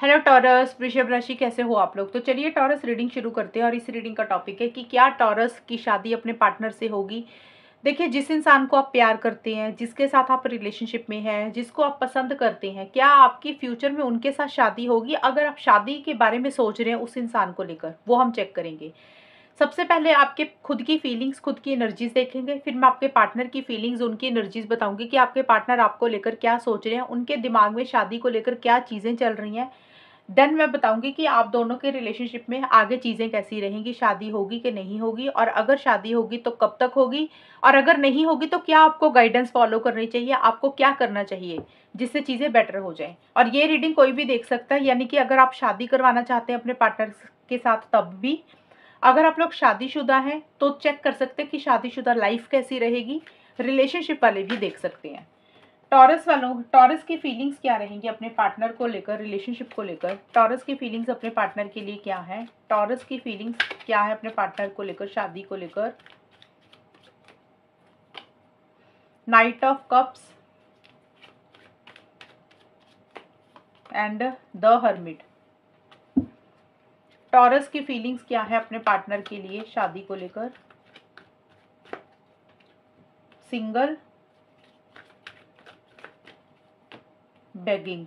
Hello taurus, वृषभ राशि, कैसे हो आप लोग। तो चलिए टॉरस रीडिंग शुरू करते हैं और इस रीडिंग का टॉपिक है कि क्या टॉरस की शादी अपने पार्टनर से होगी। देखिए, जिस इंसान को आप प्यार करते हैं, जिसके साथ आप रिलेशनशिप में हैं, जिसको आप पसंद करते हैं, क्या आपकी फ्यूचर में उनके साथ शादी होगी। अगर आप शादी के बारे में सोच रहे हैं उस इंसान को लेकर, वो हम चेक करेंगे। सबसे पहले आपके खुद की फीलिंग्स, खुद की एनर्जीज देखेंगे, फिर मैं आपके पार्टनर की फीलिंग्स, उनकी एनर्जीज बताऊंगी कि आपके पार्टनर आपको लेकर क्या सोच रहे हैं, उनके दिमाग में शादी को लेकर क्या चीज़ें चल रही हैं। देन मैं बताऊंगी कि आप दोनों के रिलेशनशिप में आगे चीज़ें कैसी रहेंगी, शादी होगी कि नहीं होगी, और अगर शादी होगी तो कब तक होगी, और अगर नहीं होगी तो क्या आपको गाइडेंस फॉलो करनी चाहिए, आपको क्या करना चाहिए जिससे चीज़ें बेटर हो जाएं। और ये रीडिंग कोई भी देख सकता है, यानी कि अगर आप शादी करवाना चाहते हैं अपने पार्टनर के साथ तब भी, अगर आप लोग शादीशुदा हैं तो चेक कर सकते हैं कि शादीशुदा लाइफ कैसी रहेगी। रिलेशनशिप वाले भी देख सकते हैं। टॉरस वालों, टॉरस की फीलिंग्स क्या रहेंगी अपने पार्टनर को लेकर, रिलेशनशिप को लेकर। टॉरस की फीलिंग्स अपने पार्टनर के लिए क्या है, टॉरस की फीलिंग्स क्या है अपने पार्टनर को लेकर, शादी को लेकर। Night of cups and the hermit. Taurus की फीलिंग्स क्या है अपने पार्टनर के लिए शादी को लेकर। Single, begging.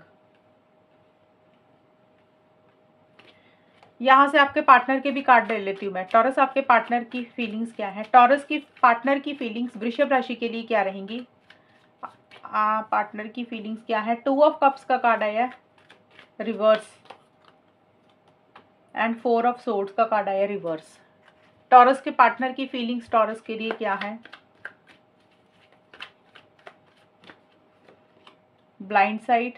यहाँ से आपके पार्टनर के भी कार्ड ले लेती हूँ मैं। टॉरस, आपके पार्टनर की फीलिंग्स क्या है, टॉरस की पार्टनर की फीलिंग्स वृषभ राशि के लिए क्या रहेंगी। पार्टनर की फीलिंग्स क्या है। 2 ऑफ कप्स का कार्ड आया है रिवर्स एंड 4 ऑफ सोर्ड्स का कार्ड आया रिवर्स। टॉरस के पार्टनर की फीलिंग्स टॉरस के लिए क्या है। Blind side,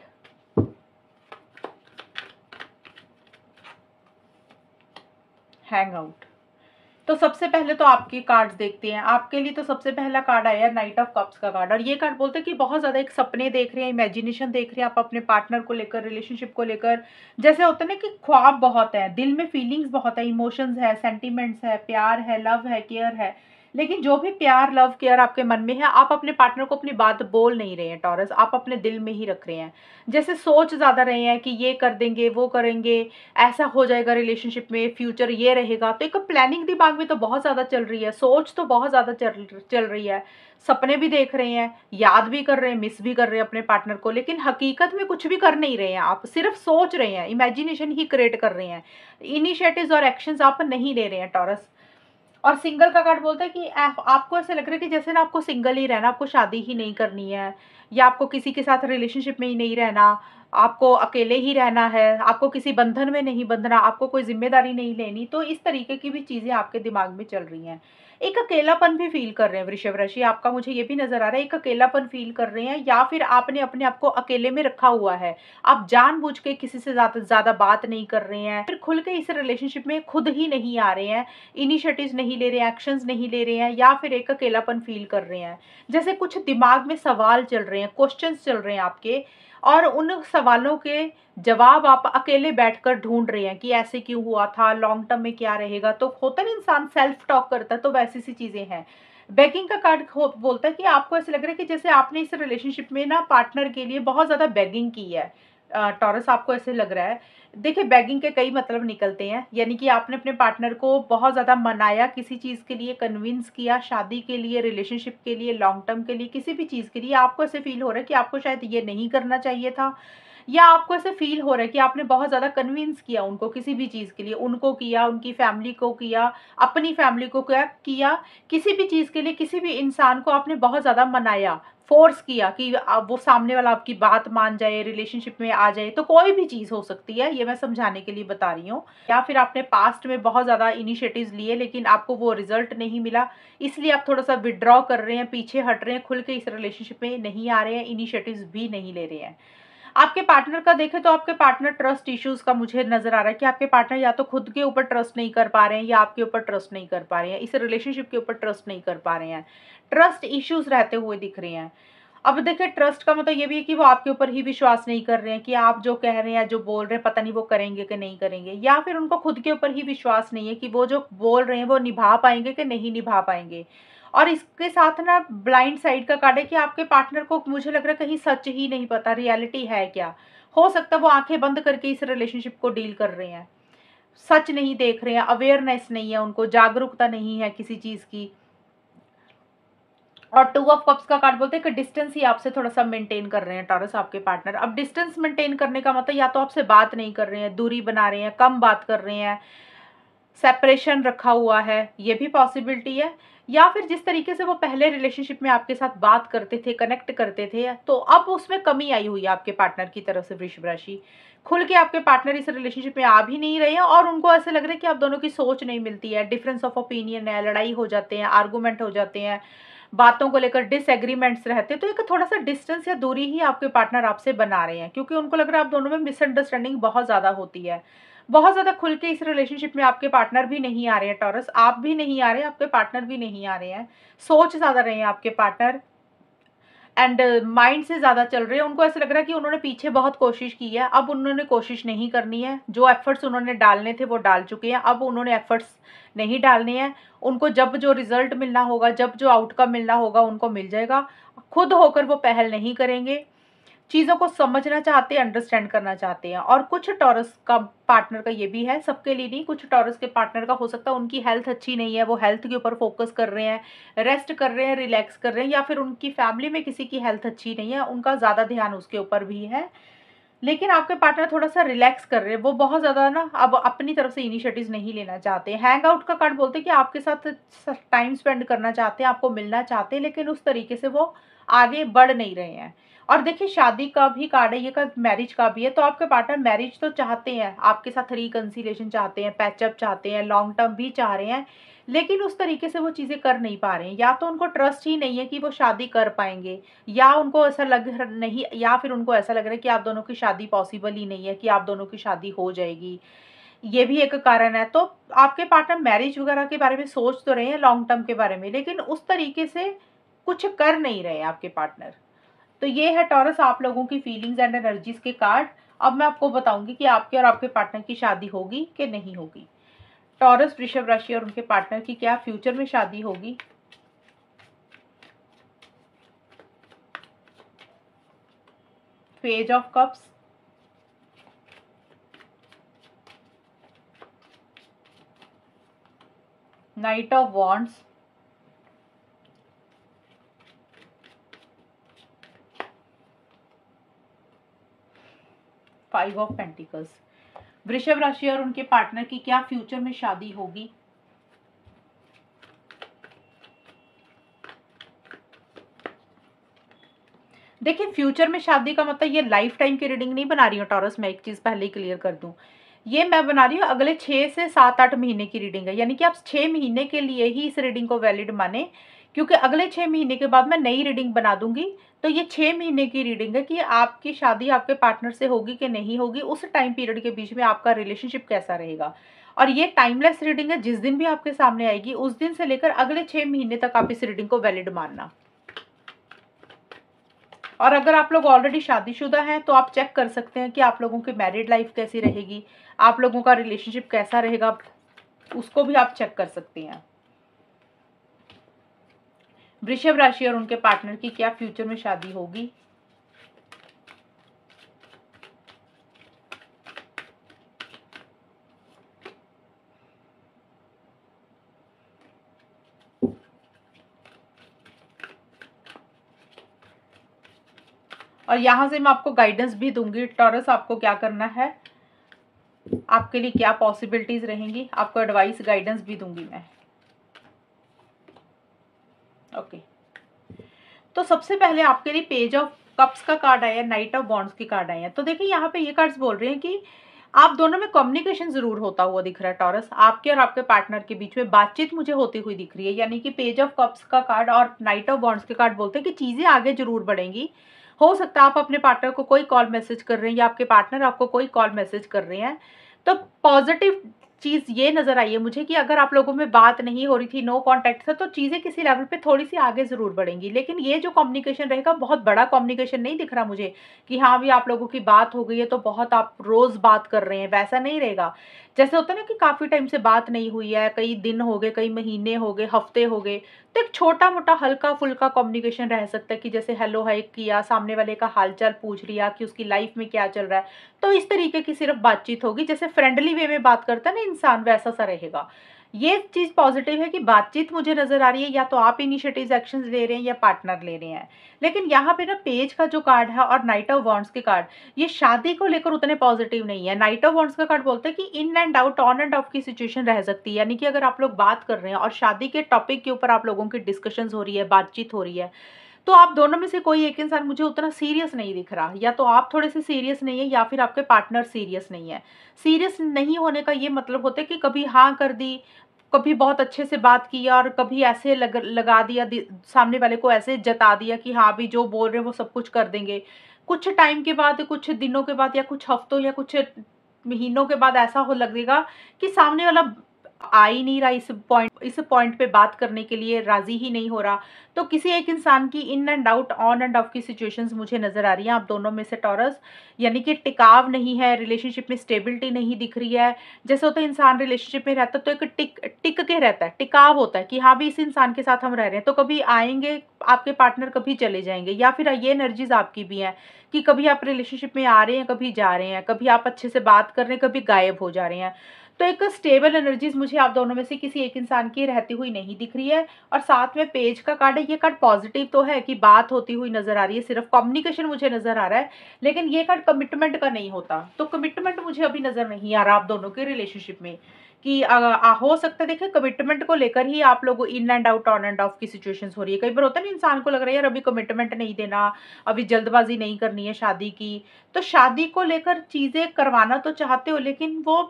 hang out. तो सबसे पहले तो आपके कार्ड्स देखते हैं। आपके लिए तो सबसे पहला कार्ड आया है नाइट ऑफ कप्स का कार्ड, और ये कार्ड बोलते हैं कि बहुत ज़्यादा एक सपने देख रहे हैं, इमेजिनेशन देख रहे हैं आप अपने पार्टनर को लेकर, रिलेशनशिप को लेकर। जैसे होता है ना कि ख्वाब बहुत है, दिल में फीलिंग्स बहुत है, इमोशंस है, सेंटिमेंट्स है, प्यार है, लव है, केयर है। लेकिन जो भी प्यार, लव, केयर आपके मन में है, आप अपने पार्टनर को अपनी बात बोल नहीं रहे हैं टॉरस, आप अपने दिल में ही रख रहे हैं। जैसे सोच ज़्यादा रहे हैं कि ये कर देंगे, वो करेंगे, ऐसा हो जाएगा रिलेशनशिप में, फ्यूचर ये रहेगा। तो एक प्लानिंग दिमाग में तो बहुत ज़्यादा चल रही है, सोच तो बहुत ज़्यादा चल रही है, सपने भी देख रहे हैं, याद भी कर रहे हैं, मिस भी कर रहे हैं अपने पार्टनर को, लेकिन हकीकत में कुछ भी कर नहीं रहे हैं। आप सिर्फ सोच रहे हैं, इमेजिनेशन ही क्रिएट कर रहे हैं, इनिशिएटिव्स और एक्शंस आप नहीं ले रहे हैं टॉरस। और सिंगल का कार्ड बोलता है कि आपको ऐसे लग रहा है कि जैसे ना आपको सिंगल ही रहना, आपको शादी ही नहीं करनी है, या आपको किसी के साथ रिलेशनशिप में ही नहीं रहना, आपको अकेले ही रहना है, आपको किसी बंधन में नहीं बंधना, आपको कोई जिम्मेदारी नहीं लेनी। तो इस तरीके की भी चीज़ें आपके दिमाग में चल रही हैं। एक अकेलापन भी फील कर रहे हैं वृषभ राशि आपका, मुझे ये भी नजर आ रहा है, एक अकेलापन फील कर रहे हैं, या फिर आपने अपने आप को अकेले में रखा हुआ है। आप जानबूझ के किसी से ज़्यादा बात नहीं कर रहे हैं, फिर खुल के इस रिलेशनशिप में खुद ही नहीं आ रहे हैं, इनिशिएटिव्स नहीं ले रहे हैं, एक्शंस नहीं ले रहे हैं, या फिर एक अकेलापन फील कर रहे हैं। जैसे कुछ दिमाग में सवाल चल रहे हैं, क्वेश्चंस चल रहे हैं आपके, और उन सवालों के जवाब आप अकेले बैठकर ढूंढ रहे हैं कि ऐसे क्यों हुआ था, लॉन्ग टर्म में क्या रहेगा। तो होता है इंसान सेल्फ टॉक करता है, तो वैसी सी चीजें हैं। बेगिंग का कार्ड बोलता है कि आपको ऐसे लग रहा है कि जैसे आपने इस रिलेशनशिप में ना पार्टनर के लिए बहुत ज्यादा बेगिंग की है। टॉरस, आपको ऐसे लग रहा है। देखिए, बेगिंग के कई मतलब निकलते हैं, यानी कि आपने अपने पार्टनर को बहुत ज़्यादा मनाया, किसी चीज़ के लिए कन्विंस किया, शादी के लिए, रिलेशनशिप के लिए, लॉन्ग टर्म के लिए, किसी भी चीज़ के लिए। आपको ऐसे फील हो रहा है कि आपको शायद ये नहीं करना चाहिए था, या आपको ऐसे फील हो रहा है कि आपने बहुत ज़्यादा कन्विंस किया उनको किसी भी चीज़ के लिए, उनको किया, उनकी फैमिली को किया, अपनी फैमिली को किया, किसी भी चीज़ के लिए, किसी भी इंसान को आपने बहुत ज़्यादा मनाया, फोर्स किया कि वो सामने वाला आपकी बात मान जाए, रिलेशनशिप में आ जाए। तो कोई भी चीज़ हो सकती है, ये मैं समझाने के लिए बता रही हूँ। या फिर आपने पास्ट में बहुत ज़्यादा इनिशिएटिव्स लिए लेकिन आपको वो रिजल्ट नहीं मिला, इसलिए आप थोड़ा सा विड्रॉ कर रहे हैं, पीछे हट रहे हैं, खुल के इस रिलेशनशिप में नहीं आ रहे हैं, इनिशिएटिव्स भी नहीं ले रहे हैं। आपके पार्टनर का देखें तो आपके पार्टनर ट्रस्ट इश्यूज का मुझे नजर आ रहा है कि आपके पार्टनर या तो खुद के ऊपर ट्रस्ट नहीं कर पा रहे हैं, या आपके ऊपर ट्रस्ट नहीं कर पा रहे हैं, इस रिलेशनशिप के ऊपर ट्रस्ट नहीं कर पा रहे हैं, ट्रस्ट इश्यूज रहते हुए दिख रहे हैं। अब देखिए, ट्रस्ट का मतलब ये भी है कि वो आपके ऊपर ही विश्वास नहीं कर रहे हैं कि आप जो कह रहे हैं, जो बोल रहे हैं, पता नहीं वो करेंगे कि नहीं करेंगे, या फिर उनको खुद के ऊपर ही विश्वास नहीं है कि वो जो बोल रहे हैं वो निभा पाएंगे कि नहीं निभा पाएंगे। और इसके साथ ना ब्लाइंड साइड का कार्ड है कि आपके पार्टनर को मुझे लग रहा है कहीं सच ही नहीं पता, रियलिटी है क्या। हो सकता है वो आंखें बंद करके इस रिलेशनशिप को डील कर रहे हैं, सच नहीं देख रहे हैं, अवेयरनेस नहीं है उनको, जागरूकता नहीं है किसी चीज की। और टू ऑफ कप्स का कार्ड बोलते हैं कि डिस्टेंस ही आपसे थोड़ा सा मेंटेन कर रहे हैं टॉरस आपके पार्टनर। अब डिस्टेंस मेंटेन करने का मतलब या तो आपसे बात नहीं कर रहे हैं, दूरी बना रहे हैं, कम बात कर रहे हैं, सेपरेशन रखा हुआ है, ये भी पॉसिबिलिटी है। या फिर जिस तरीके से वो पहले रिलेशनशिप में आपके साथ बात करते थे, कनेक्ट करते थे, तो अब उसमें कमी आई हुई है आपके पार्टनर की तरफ से। वृषभ राशि, खुल के आपके पार्टनर इस रिलेशनशिप में आ भी नहीं रहे हैं और उनको ऐसे लग रहा है कि आप दोनों की सोच नहीं मिलती है, डिफरेंस ऑफ ओपिनियन है, लड़ाई हो जाते हैं, आर्गूमेंट हो जाते हैं, बातों को लेकर डिसएग्रीमेंट्स रहते हैं। तो एक थोड़ा सा डिस्टेंस या दूरी ही आपके पार्टनर आपसे बना रहे हैं, क्योंकि उनको लग रहा है आप दोनों में मिसअंडरस्टैंडिंग बहुत ज़्यादा होती है। बहुत ज़्यादा खुल के इस रिलेशनशिप में आपके पार्टनर भी नहीं आ रहे हैं टॉरस, आप भी नहीं आ रहे हैं, आपके पार्टनर भी नहीं आ रहे हैं। सोच ज़्यादा रहे हैं आपके पार्टनर एंड माइंड से ज़्यादा चल रहे हैं। उनको ऐसा लग रहा है कि उन्होंने पीछे बहुत कोशिश की है, अब उन्होंने कोशिश नहीं करनी है, जो एफर्ट्स उन्होंने डालने थे वो डाल चुके हैं, अब उन्होंने एफर्ट्स नहीं डालने हैं। उनको जब जो रिजल्ट मिलना होगा, जब जो आउटकम मिलना होगा उनको मिल जाएगा, खुद होकर वो पहल नहीं करेंगे। चीज़ों को समझना चाहते हैं, अंडरस्टैंड करना चाहते हैं। और कुछ टॉरस का पार्टनर का ये भी है, सबके लिए नहीं, कुछ टॉरस के पार्टनर का हो सकता है उनकी हेल्थ अच्छी नहीं है, वो हेल्थ के ऊपर फोकस कर रहे हैं, रेस्ट कर रहे हैं, रिलैक्स कर रहे हैं, या फिर उनकी फैमिली में किसी की हेल्थ अच्छी नहीं है, उनका ज़्यादा ध्यान उसके ऊपर भी है। लेकिन आपके पार्टनर थोड़ा सा रिलैक्स कर रहे हैं, वो बहुत ज़्यादा ना अब अपनी तरफ से इनिशिएटिव्स नहीं लेना चाहते। हैंग आउट का कार्ड बोलते हैं कि आपके साथ टाइम स्पेंड करना चाहते हैं, आपको मिलना चाहते हैं, लेकिन उस तरीके से वो आगे बढ़ नहीं रहे हैं। और देखिए शादी का भी कार्ड है, ये का मैरिज का भी है, तो आपके पार्टनर मैरिज तो चाहते हैं, आपके साथ रिकंसिलिएशन चाहते हैं, पैचअप चाहते हैं, लॉन्ग टर्म भी चाह रहे हैं, लेकिन उस तरीके से वो चीज़ें कर नहीं पा रहे हैं। या तो उनको ट्रस्ट ही नहीं है कि वो शादी कर पाएंगे, या उनको ऐसा लग नहीं, या फिर उनको ऐसा लग रहा है कि आप दोनों की शादी पॉसिबल ही नहीं है, कि आप दोनों की शादी हो जाएगी, ये भी एक कारण है। तो आपके पार्टनर मैरिज वगैरह के बारे में सोच तो रहे हैं, लॉन्ग टर्म के बारे में, लेकिन उस तरीके से कुछ कर नहीं रहे हैं आपके पार्टनर। तो ये है टॉरस आप लोगों की फीलिंग्स एंड एनर्जीज के कार्ड। अब मैं आपको बताऊंगी कि आपके और आपके पार्टनर की शादी होगी कि नहीं होगी। टॉरस वृषभ राशि और उनके पार्टनर की क्या फ्यूचर में शादी होगी? Page of cups, night of wands, five of pentacles. वृषभ राशि और उनके पार्टनर की क्या फ्यूचर में शादी होगी? देखिए फ्यूचर में शादी का मतलब ये लाइफ टाइम की रीडिंग नहीं बना रही हूँ टॉरस, मैं एक चीज पहले ही क्लियर कर दूं, ये मैं बना रही हूँ अगले 6 से 7-8 महीने की रीडिंग है, यानी कि आप 6 महीने के लिए ही इस रीडिंग को वैलिड माने, क्योंकि अगले 6 महीने के बाद मैं नई रीडिंग बना दूंगी। तो ये 6 महीने की रीडिंग है कि आपकी शादी आपके पार्टनर से होगी कि नहीं होगी, उस टाइम पीरियड के बीच में आपका रिलेशनशिप कैसा रहेगा। और ये टाइमलेस रीडिंग है, जिस दिन भी आपके सामने आएगी उस दिन से लेकर अगले 6 महीने तक आप इस रीडिंग को वैलिड मानना। और अगर आप लोग ऑलरेडी शादीशुदा हैं तो आप चेक कर सकते हैं कि आप लोगों की मैरिड लाइफ कैसी रहेगी, आप लोगों का रिलेशनशिप कैसा रहेगा, उसको भी आप चेक कर सकते हैं। वृषभ राशि और उनके पार्टनर की क्या फ्यूचर में शादी होगी? और यहां से मैं आपको गाइडेंस भी दूंगी टॉरस, आपको क्या करना है, आपके लिए क्या पॉसिबिलिटीज रहेंगी, आपको एडवाइस गाइडेंस भी दूंगी मैं। ओके, तो सबसे पहले आपके लिए पेज ऑफ कप्स का कार्ड आया, नाइट ऑफ वॉन्ड्स की कार्ड आए हैं। तो देखिए यहाँ पे ये कार्ड्स बोल रहे हैं कि आप दोनों में कम्युनिकेशन जरूर होता हुआ दिख रहा है टॉरस, आपके और आपके पार्टनर के बीच में बातचीत मुझे होती हुई दिख रही है। यानी कि पेज ऑफ कप्स का कार्ड और नाइट ऑफ वॉन्ड्स के कार्ड बोलते हैं कि चीजें आगे जरूर बढ़ेंगी। हो सकता है आप अपने पार्टनर को कोई कॉल मैसेज कर रहे हैं, या आपके पार्टनर आपको कोई कॉल मैसेज कर रहे हैं, तो पॉजिटिव चीज़ ये नज़र आई है मुझे कि अगर आप लोगों में बात नहीं हो रही थी, नो कॉन्टैक्ट था, तो चीज़ें किसी लेवल पे थोड़ी-सी आगे ज़रूर बढ़ेंगी। लेकिन ये जो कम्युनिकेशन रहेगा, बहुत बड़ा कम्युनिकेशन नहीं दिख रहा मुझे कि हाँ, अभी आप लोगों की बात हो गई है, तो बहुत आप रोज़ बात कर रहे हैं, वैसा नहीं रहेगा। जैसे होता है ना कि काफ़ी टाइम से बात नहीं हुई है, कई दिन हो गए, कई महीने हो गए, हफ़्ते हो गए, तो एक छोटा-मोटा, हल्का-फुल्का कम्युनिकेशन रह सकता है कि जैसे हेलो हाय किया, सामने वाले का हाल-चाल पूछ लिया कि उसकी लाइफ़ में क्या चल रहा है। तो इस तरीके की सिर्फ बातचीत होगी, जैसे फ्रेंडली वे में बात करता है ना इंसान, वैसा सा रहेगा। ये चीज़ पॉजिटिव है कि बातचीत मुझे नज़र आ रही है, या तो आप इनिशिएटिव एक्शंस ले रहे हैं या पार्टनर ले रहे हैं। लेकिन यहाँ पे ना पेज का जो कार्ड है और नाइट ऑफ वॉन्ड्स के कार्ड, ये शादी को लेकर उतने पॉजिटिव नहीं है। नाइट ऑफ वॉन्ड्स का कार्ड बोलता है कि in and out, on end of की सिचुएशन रह सकती है, यानी कि अगर आप लोग बात कर रहे हैं और शादी के टॉपिक के ऊपर आप लोगों की डिस्कशंस हो रही है, बातचीत हो रही है, तो आप दोनों में से कोई एक इंसान मुझे उतना सीरियस नहीं दिख रहा। या तो आप थोड़े-से सीरियस नहीं है, या फिर आपके पार्टनर सीरियस नहीं है। सीरियस नहीं होने का ये मतलब होता है कि कभी हाँ कर दी, कभी बहुत अच्छे से बात की, और कभी ऐसे लगा दिया, सामने वाले को ऐसे जता दिया कि हाँ, अभी जो बोल रहे हैं वो सब कुछ कर देंगे। कुछ टाइम के बाद, कुछ दिनों के बाद, या कुछ हफ्तों या कुछ महीनों के बाद ऐसा हो लगेगा कि सामने वाला आ ही नहीं रहा, इस पॉइंट पे बात करने के लिए राज़ी ही नहीं हो रहा। तो किसी एक इंसान की in and out, on end of की सिचुएशंस मुझे नज़र आ रही हैं आप दोनों में से टॉरस, यानी कि टिकाव नहीं है, रिलेशनशिप में स्टेबिलिटी नहीं दिख रही है। जैसे होता है इंसान रिलेशनशिप में रहता है तो एक टिक के रहता है, टिकाव होता है कि हाँ भी इस इंसान के साथ हम रह रहे हैं, तो कभी आएँगे आपके पार्टनर, कभी चले जाएँगे, या फिर ये एनर्जीज़ आपकी भी हैं कि कभी आप रिलेशनशिप में आ रहे हैं, कभी जा रहे हैं, कभी आप अच्छे से बात कर रहे हैं, कभी गायब हो जा रहे हैं। तो एक स्टेबल एनर्जीज़ मुझे आप दोनों में से किसी एक इंसान की रहती हुई नहीं दिख रही है। और साथ में पेज का कार्ड है, ये कार्ड पॉजिटिव तो है कि बात होती हुई नज़र आ रही है, सिर्फ कम्युनिकेशन मुझे नज़र आ रहा है, लेकिन ये कार्ड कमिटमेंट का नहीं होता। तो कमिटमेंट मुझे अभी नज़र नहीं आ रहा आप दोनों के रिलेशनशिप में कि हो सकता है, देखिए कमिटमेंट को लेकर ही आप लोग in and out, on end of की सिचुएशंस हो रही है। कई बार होता है ना, इंसान को लग रहा है यार अभी कमिटमेंट नहीं देना, अभी जल्दबाजी नहीं करनी है शादी की। तो शादी को लेकर चीज़ें करवाना तो चाहते हो, लेकिन वो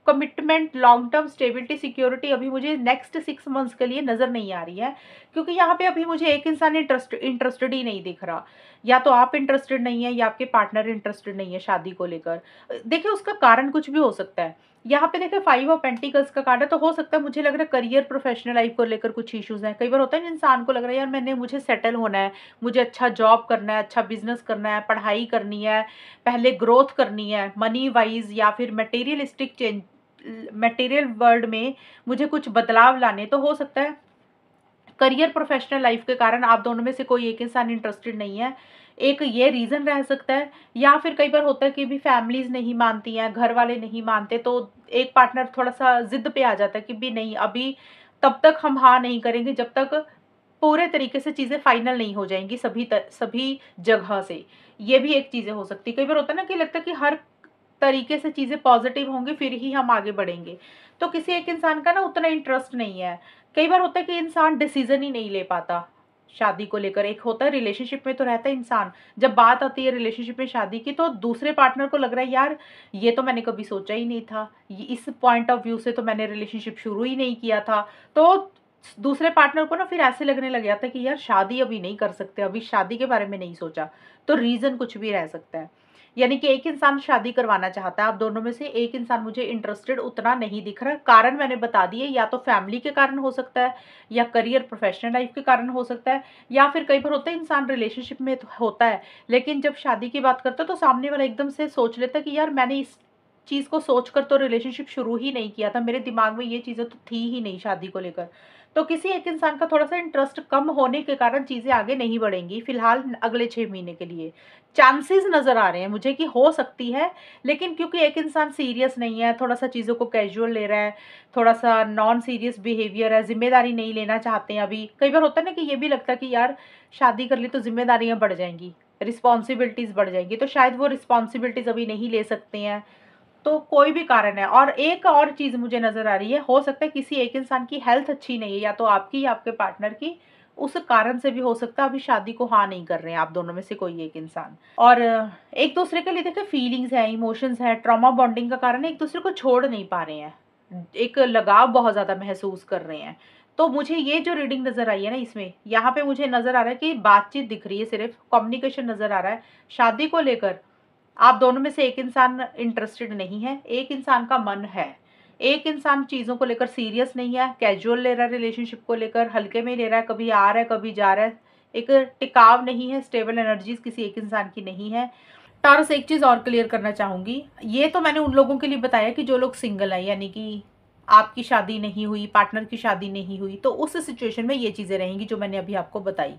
commitment, long term stability, security अभी मुझे नेक्स्ट 6 मंथ्स के लिए नज़र नहीं आ रही है, क्योंकि यहाँ पे अभी मुझे एक इंसान इंटरेस्टेड ही नहीं दिख रहा। या तो आप इंटरेस्टेड नहीं है, या आपके पार्टनर इंटरेस्टेड नहीं है शादी को लेकर। देखिए उसका कारण कुछ भी हो सकता है। यहाँ पे देखिए 5 ऑफ पेंटिकल्स का कार्ड है, तो हो सकता है, मुझे लग रहा है करियर, प्रोफेशनल लाइफ को लेकर कुछ इश्यूज हैं। कई बार होता है ना, इंसान को लग रहा है यार मुझे सेटल होना है, मुझे अच्छा जॉब करना है, अच्छा बिजनेस करना है, पढ़ाई करनी है, पहले ग्रोथ करनी है मनी वाइज, या फिर मटेरियलिस्टिक चेंज, मटेरियल वर्ल्ड में मुझे कुछ बदलाव लाने। तो हो सकता है करियर, प्रोफेशनल लाइफ के कारण आप दोनों में से कोई एक इंसान इंटरेस्टेड नहीं है, एक ये रीज़न रह सकता है। या फिर कई बार होता है कि भी फैमिलीज़ नहीं मानती हैं, घर वाले नहीं मानते, तो एक पार्टनर थोड़ा-सा ज़िद पे आ जाता है कि भी नहीं, अभी तब तक हम हाँ नहीं करेंगे जब तक पूरे तरीके से चीज़ें फाइनल नहीं हो जाएँगी सभी जगह से। ये भी एक चीज़ें हो सकती है। कई बार होता है ना कि लगता है कि हर तरीके से चीज़ें पॉज़िटिव होंगी फिर ही हम आगे बढ़ेंगे। तो किसी एक इंसान का ना उतना इंटरेस्ट नहीं है। कई बार होता है कि इंसान डिसीज़न ही नहीं ले पाता शादी को लेकर। एक होता है रिलेशनशिप में तो रहता है इंसान, जब बात आती है रिलेशनशिप में शादी की, तो दूसरे पार्टनर को लग रहा है यार ये तो मैंने कभी सोचा ही नहीं था। ये इस पॉइंट ऑफ व्यू से तो मैंने रिलेशनशिप शुरू ही नहीं किया था। तो दूसरे पार्टनर को ना फिर ऐसे लगने लग जाता है कि यार शादी अभी नहीं कर सकते, अभी शादी के बारे में नहीं सोचा। तो रीज़न कुछ भी रह सकता है। यानी कि एक इंसान शादी करवाना चाहता है आप दोनों में से, एक इंसान मुझे इंटरेस्टेड उतना नहीं दिख रहा। कारण मैंने बता दिए, या तो फैमिली के कारण हो सकता है, या करियर, प्रोफेशनल लाइफ के कारण हो सकता है, या फिर कई बार होता है इंसान रिलेशनशिप में तो होता है, लेकिन जब शादी की बात करता है तो सामने वाला एकदम से सोच लेता है कि यार मैंने इस चीज़ को सोचकर तो रिलेशनशिप शुरू ही नहीं किया था, मेरे दिमाग में ये चीज़ें तो थी ही नहीं शादी को लेकर। तो किसी एक इंसान का थोड़ा-सा इंटरेस्ट कम होने के कारण चीज़ें आगे नहीं बढ़ेंगी, फिलहाल अगले 6 महीने के लिए। चांसेस नज़र आ रहे हैं मुझे कि हो सकती है, लेकिन क्योंकि एक इंसान सीरियस नहीं है, थोड़ा-सा चीज़ों को कैजुअल ले रहा है, थोड़ा-सा नॉन सीरियस बिहेवियर है, ज़िम्मेदारी नहीं लेना चाहते हैं अभी। कई बार होता है ना कि ये भी लगता है कि यार शादी कर ली तो ज़िम्मेदारियाँ बढ़ जाएँगी, रिस्पॉन्सिबिलिटीज़ बढ़ जाएँगी, तो शायद वो रिस्पॉन्सिबिलिटीज़ अभी नहीं ले सकते हैं। तो कोई भी कारण है। और एक और चीज़ मुझे नज़र आ रही है, हो सकता है किसी एक इंसान की हेल्थ अच्छी नहीं है, या तो आपकी या आपके पार्टनर की, उस कारण से भी हो सकता है अभी शादी को हाँ नहीं कर रहे हैं आप दोनों में से कोई एक इंसान। और एक दूसरे के लिए देखिए फीलिंग्स हैं, इमोशंस हैं, ट्रॉमा बॉन्डिंग का कारण है, एक दूसरे को छोड़ नहीं पा रहे हैं, एक लगाव बहुत ज़्यादा महसूस कर रहे हैं। तो मुझे ये जो रीडिंग नज़र आई है ना, इसमें यहाँ पे मुझे नज़र आ रहा है कि बातचीत दिख रही है, सिर्फ कम्युनिकेशन नज़र आ रहा है। शादी को लेकर आप दोनों में से एक इंसान इंटरेस्टेड नहीं है, एक इंसान का मन है। एक इंसान चीज़ों को लेकर सीरियस नहीं है, कैजुअल ले रहा है, रिलेशनशिप को लेकर हल्के में ले रहा है, कभी आ रहा है कभी जा रहा है, एक टिकाव नहीं है, स्टेबल एनर्जीज किसी एक इंसान की नहीं है। टॉरस, एक चीज़ और क्लियर करना चाहूँगी, ये तो मैंने उन लोगों के लिए बताया कि जो लोग सिंगल हैं, यानी कि आपकी शादी नहीं हुई, पार्टनर की शादी नहीं हुई, तो उस सिचुएशन में ये चीज़ें रहेंगी जो मैंने अभी आपको बताई।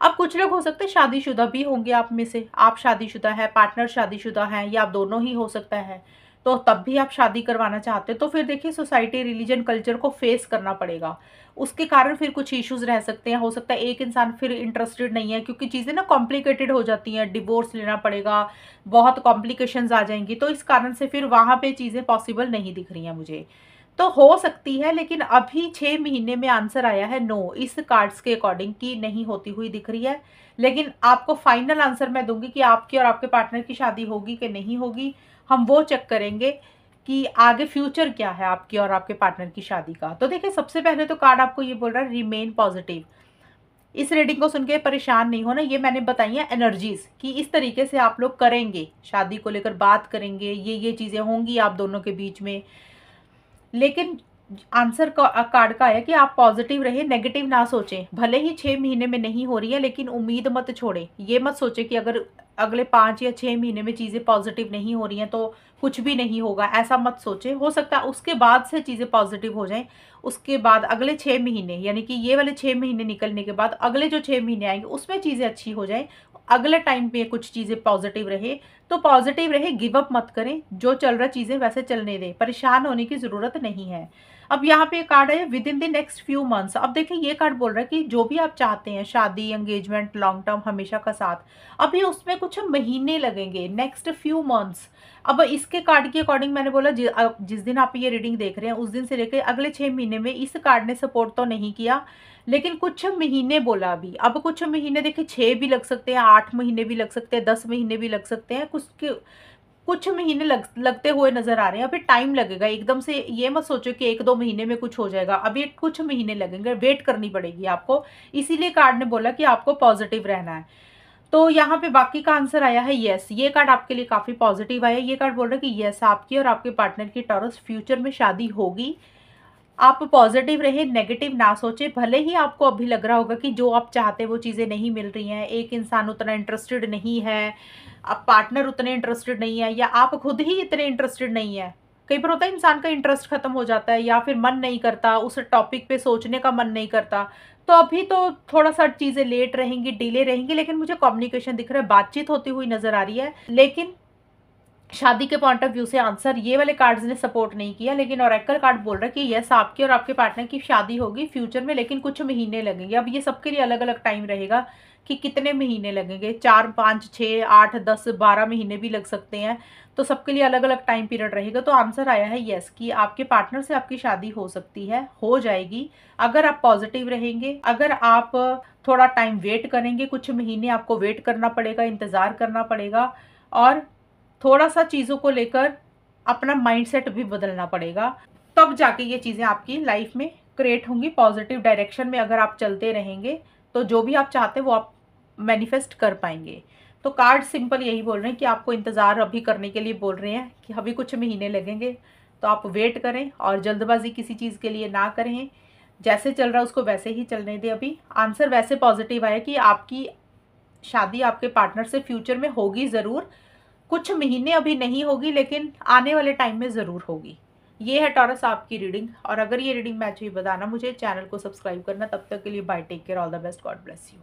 अब कुछ लोग हो सकते हैं शादीशुदा भी होंगे आप में से, आप शादीशुदा है, पार्टनर शादीशुदा है, या आप दोनों ही हो सकता है, तो तब भी आप शादी करवाना चाहते हैं, तो फिर देखिए सोसाइटी, रिलीजन, कल्चर को फेस करना पड़ेगा। उसके कारण फिर कुछ इश्यूज रह सकते हैं, हो सकता है एक इंसान फिर इंटरेस्टेड नहीं है, क्योंकि चीज़ें ना कॉम्प्लिकेटेड हो जाती हैं, डिवोर्स लेना पड़ेगा, बहुत कॉम्प्लिकेशंस आ जाएंगी, तो इस कारण से फिर वहाँ पे चीज़ें पॉसिबल नहीं दिख रही हैं मुझे। तो हो सकती है, लेकिन अभी 6 महीने में आंसर आया है नो, इस कार्ड्स के अकॉर्डिंग की नहीं होती हुई दिख रही है। लेकिन आपको फाइनल आंसर मैं दूंगी कि आपकी और आपके पार्टनर की शादी होगी कि नहीं होगी, हम वो चेक करेंगे कि आगे फ्यूचर क्या है आपकी और आपके पार्टनर की शादी का। तो देखिए, सबसे पहले तो कार्ड आपको ये बोल रहा है रिमेन पॉजिटिव। इस रीडिंग को सुन के परेशान नहीं होना, ये मैंने बताई है एनर्जीज कि इस तरीके से आप लोग करेंगे, शादी को लेकर बात करेंगे, ये चीज़ें होंगी आप दोनों के बीच में। लेकिन आंसर का कार्ड का है कि आप पॉजिटिव रहे, नेगेटिव ना सोचें। भले ही 6 महीने में नहीं हो रही है, लेकिन उम्मीद मत छोड़ें। ये मत सोचें कि अगर अगले 5 या 6 महीने में चीज़ें पॉजिटिव नहीं हो रही हैं तो कुछ भी नहीं होगा, ऐसा मत सोचें। हो सकता है उसके बाद से चीज़ें पॉजिटिव हो जाएं, उसके बाद अगले 6 महीने, यानी कि ये वाले 6 महीने निकलने के बाद अगले जो 6 महीने आएंगे उसमें चीज़ें अच्छी हो जाएं, अगले टाइम पे कुछ चीज़ें पॉजिटिव रहे। तो पॉजिटिव रहे, गिव अप मत करें, जो चल रहा चीज़ें वैसे चलने दें, परेशान होने की ज़रूरत नहीं है। अब यहाँ पे कार्ड है with in the next few months. अब देखिए, ये कार्ड बोल रहा है कि जो भी आप चाहते हैं, शादी, एंगेजमेंट, लॉन्ग टर्म, हमेशा का साथ, अभी उसमें कुछ महीने लगेंगे, नेक्स्ट फ्यू मंथ्स। अब इसके कार्ड के अकॉर्डिंग मैंने बोला जिस दिन आप ये रीडिंग देख रहे हैं उस दिन से लेकर अगले 6 महीने में इस कार्ड ने सपोर्ट तो नहीं किया, लेकिन कुछ महीने बोला अभी। अब कुछ महीने देखिए, 6 भी लग सकते हैं, 8 महीने भी लग सकते हैं, 10 महीने भी लग सकते हैं, कुछ महीने लगते हुए नजर आ रहे हैं। अभी टाइम लगेगा, एकदम से ये मत सोचो कि 1-2 महीने में कुछ हो जाएगा, अभी कुछ महीने लगेंगे, वेट करनी पड़ेगी आपको। इसीलिए कार्ड ने बोला कि आपको पॉजिटिव रहना है। तो यहाँ पे बाकी का आंसर आया है यस। ये कार्ड आपके लिए काफी पॉजिटिव आया। ये कार्ड बोल रहा है कि यस, आपकी और आपके पार्टनर की टॉरस फ्यूचर में शादी होगी। आप पॉजिटिव रहे, नेगेटिव ना सोचे। भले ही आपको अभी लग रहा होगा कि जो आप चाहते हैं वो चीज़ें नहीं मिल रही हैं, एक इंसान उतना इंटरेस्टेड नहीं है, अब पार्टनर उतने इंटरेस्टेड नहीं है, या आप खुद ही इतने इंटरेस्टेड नहीं है। कई बार होता है इंसान का इंटरेस्ट खत्म हो जाता है, या फिर मन नहीं करता, उस टॉपिक पे सोचने का मन नहीं करता। तो अभी तो थोड़ा सा चीज़ें लेट रहेंगी, डिले रहेंगी, लेकिन मुझे कम्युनिकेशन दिख रहा है, बातचीत होती हुई नजर आ रही है। लेकिन शादी के पॉइंट ऑफ व्यू से आंसर ये वाले कार्ड्स ने सपोर्ट नहीं किया, लेकिन ओरेकल कार्ड बोल रहा है कि यस, आपके और आपके पार्टनर की शादी होगी फ्यूचर में, लेकिन कुछ महीने लगेंगे। अब ये सबके लिए अलग अलग टाइम रहेगा कि कितने महीने लगेंगे, 4, 5, 6, 8, 10, 12 महीने भी लग सकते हैं। तो सबके लिए अलग अलग टाइम पीरियड रहेगा। तो आंसर आया है यस कि आपके पार्टनर से आपकी शादी हो सकती है, हो जाएगी, अगर आप पॉजिटिव रहेंगे, अगर आप थोड़ा टाइम वेट करेंगे। कुछ महीने आपको वेट करना पड़ेगा, इंतज़ार करना पड़ेगा, और थोड़ा सा चीज़ों को लेकर अपना माइंडसेट भी बदलना पड़ेगा, तब जाके ये चीज़ें आपकी लाइफ में क्रिएट होंगी। पॉजिटिव डायरेक्शन में अगर आप चलते रहेंगे तो जो भी आप चाहते हैं वो आप मैनिफेस्ट कर पाएंगे। तो कार्ड सिंपल यही बोल रहे हैं कि आपको इंतज़ार अभी करने के लिए बोल रहे हैं कि अभी कुछ महीने लगेंगे, तो आप वेट करें और जल्दबाजी किसी चीज़ के लिए ना करें। जैसे चल रहा है उसको वैसे ही चलने दें। अभी आंसर वैसे पॉजिटिव आया कि आपकी शादी आपके पार्टनर से फ्यूचर में होगी ज़रूर, कुछ महीने अभी नहीं होगी, लेकिन आने वाले टाइम में ज़रूर होगी। ये है टॉरस आपकी रीडिंग। और अगर ये रीडिंग मैच हुई, बताना मुझे, चैनल को सब्सक्राइब करना। तब तक के लिए bye, take care, all the best, God bless you.